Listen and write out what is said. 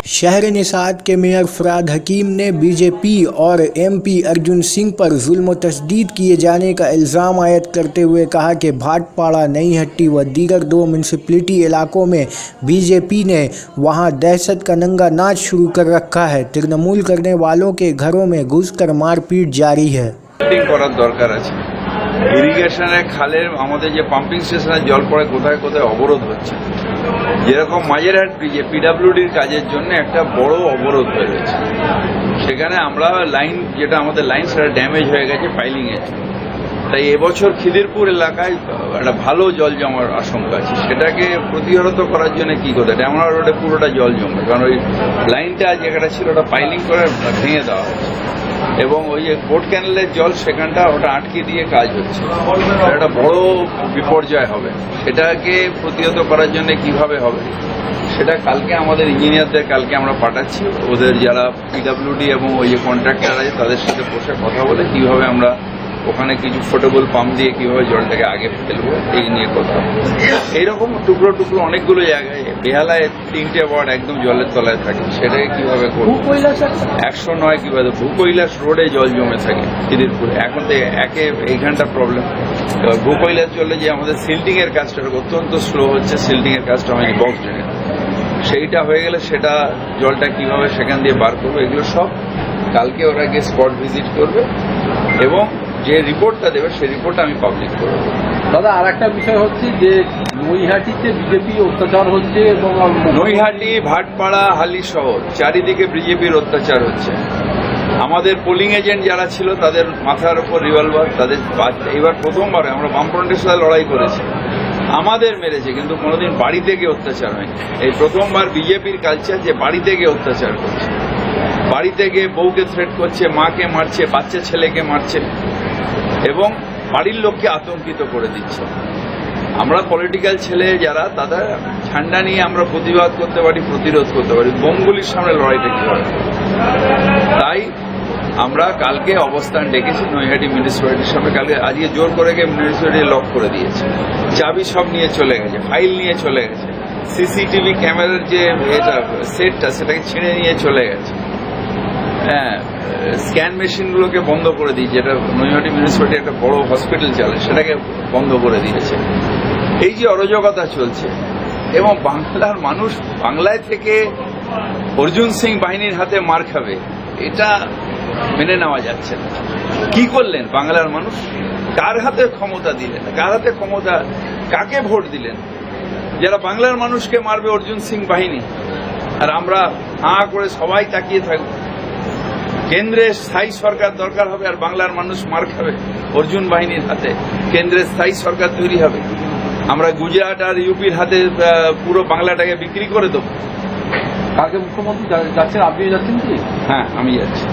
शहर निसात के मेयर फराद हकीम ने बीजेपी और एमपी अर्जुन सिंह पर जुल्म व तशदीद किए जाने का इल्ज़ाम आयद करते हुए कहा कि भाटपाड़ा, नईहट्टी व दीगर 2 म्यूनसिपलिटी इलाकों में बीजेपी ने वहां दहशत का नंगा नाच शुरू कर रखा है। तृणमूल करने वालों के घरों में घुसकर मारपीट जारी है। ইরিগেশনের খালের আমাদের যে পাম্পিং স্টেশনে জল পড়ে কোথায় কোথায় অবরোধ হচ্ছে, যেরকম মাঝেরহাট ব্রিজে পিডব্লিউডির কাজের জন্য একটা বড় অবরোধ হয়ে গেছে। সেখানে আমরা লাইন, যেটা আমাদের লাইন, সেটা ড্যামেজ হয়ে গেছে ফাইলিং এর। তাই এবছর খিদিরপুর এলাকায় একটা ভালো জল জমার আশঙ্কা আছে। সেটাকে প্রতিহত করার জন্য কি করতে, ড্যামরা রোডে পুরোটা জল জমবে, কারণ ওই লাইনটা যেটা ছিল ওটা পাইলিং করে ভেঙে দেওয়া হচ্ছে এবং ওই যে কোর্ট ক্যানেলের জল সেখানটা ওটা আটকে দিয়ে কাজ হচ্ছে। একটা বড় বিপর্যয় হবে। সেটাকে প্রতিহত করার জন্য কিভাবে হবে সেটা কালকে আমাদের ইঞ্জিনিয়ারদের কালকে আমরা পাঠাচ্ছি। ওদের যারা পিডব্লিউডি এবং ওই যে কন্ট্রাক্টর আছে তাদের সাথে বসে কথা বলে কিভাবে আমরা ওখানে কিছু ফোর্টেবল পাম্প দিয়ে কিভাবে জলটাকে আগে ফেলবো এই নিয়ে কথা। এইরকম টুকরো টুকরো অনেকগুলো জায়গায়, বেহালায় 3টে ওয়ার্ড একদম জলের তলায় থাকে, সেটাকে কিভাবে করবো। 109 কিভাবে ভূকৈলাস রোডে জল জমে থাকে খিদিরপুরে। এখন তো এইখানটা প্রবলেম। ভূকৈলাস চললে যে আমাদের সিল্টিং এর কাজটা অত্যন্ত স্লো হচ্ছে, সিল্টিং এর কাজটা আমাদের বক্স ড্রেনে, সেইটা হয়ে গেলে সেটা জলটা কিভাবে সেখান দিয়ে বার করবো, এগুলো সব কালকে ওরা গিয়ে স্পট ভিজিট করবে এবং যে রিপোর্টটা দেবে সেই রিপোর্টটা আমি পাবলিক করব। দাদা, আর একটা বিষয় হচ্ছে যে নৈহাটিতে বিজেপি অত্যাচার হচ্ছে এবং নৈহাটি, ভাটপাড়া, হালি শহর চারিদিকে বিজেপির অত্যাচার হচ্ছে। আমাদের পোলিং এজেন্ট যারা ছিল তাদের মাথার উপর রিভলভার, তাদের এবার প্রথমবারে আমরা বামফ্রন্টের সাথে লড়াই করেছি, আমাদের মেরেছে, কিন্তু কোনোদিন বাড়িতে গিয়ে অত্যাচার হয়নি। এই প্রথমবার বিজেপির কালচার যে বাড়িতে গিয়ে অত্যাচার করছে, বাড়িতে গিয়ে বউকে থ্রেট করছে, মাকে মারছে, বাচ্চা ছেলেকে মারছে এবং বাড়ির লোককে আতঙ্কিত করে দিচ্ছে। আমরা পলিটিক্যাল ছেলে যারা, তাদের ঝান্ডা নিয়ে আমরা প্রতিবাদ করতে পারি, প্রতিরোধ করতে পারি, বোমগুলির সামনে লড়াইটা কি হয়। তাই আমরা কালকে অবস্থান ডেকেছি নৈহাটি মিউনিসিপ্যালিটির সামনে। কালকে আজকে জোর করে গিয়ে মিউনিসিপ্যালিটি লক করে দিয়েছে, চাবি সব নিয়ে চলে গেছে, ফাইল নিয়ে চলে গেছে, সিসিটিভি ক্যামেরার যে এটা সেটটা সেটাকে ছিঁড়ে নিয়ে চলে গেছে। হ্যাঁ, স্ক্যান মেশিনগুলোকে বন্ধ করে দিয়েছে। যেটা নৈহাটি মিউনিসিপ্যালিটি একটা বড় হসপিটাল চালে, সেটাকে বন্ধ করে দিয়েছে। এই যে অরাজকতা চলছে এবং বাংলার মানুষ বাংলায় থেকে অর্জুন সিং বাহিনীর হাতে মার খাবে, এটা মেনে নেওয়া যাচ্ছে না। কি করলেন বাংলার মানুষ? কার হাতে ক্ষমতা দিলেন? কার হাতে ক্ষমতা, কাকে ভোট দিলেন যারা বাংলার মানুষকে মারবে? অর্জুন সিং বাহিনী। আর আমরা হাঁ করে সবাই তাকিয়ে থাকবো। কেন্দ্রে স্থায়ী সরকার দরকার হবে আর বাংলার মানুষ মার খাবে অর্জুন বাহিনীর হাতে। কেন্দ্রে স্থায়ী সরকার তৈরি হবে, আমরা গুজরাট আর ইউপির হাতে পুরো বাংলাটাকে বিক্রি করে দেবো। কালকে মুখ্যমন্ত্রী যাচ্ছেন, আপনিও যাচ্ছেন কি? হ্যাঁ, আমি যাচ্ছি।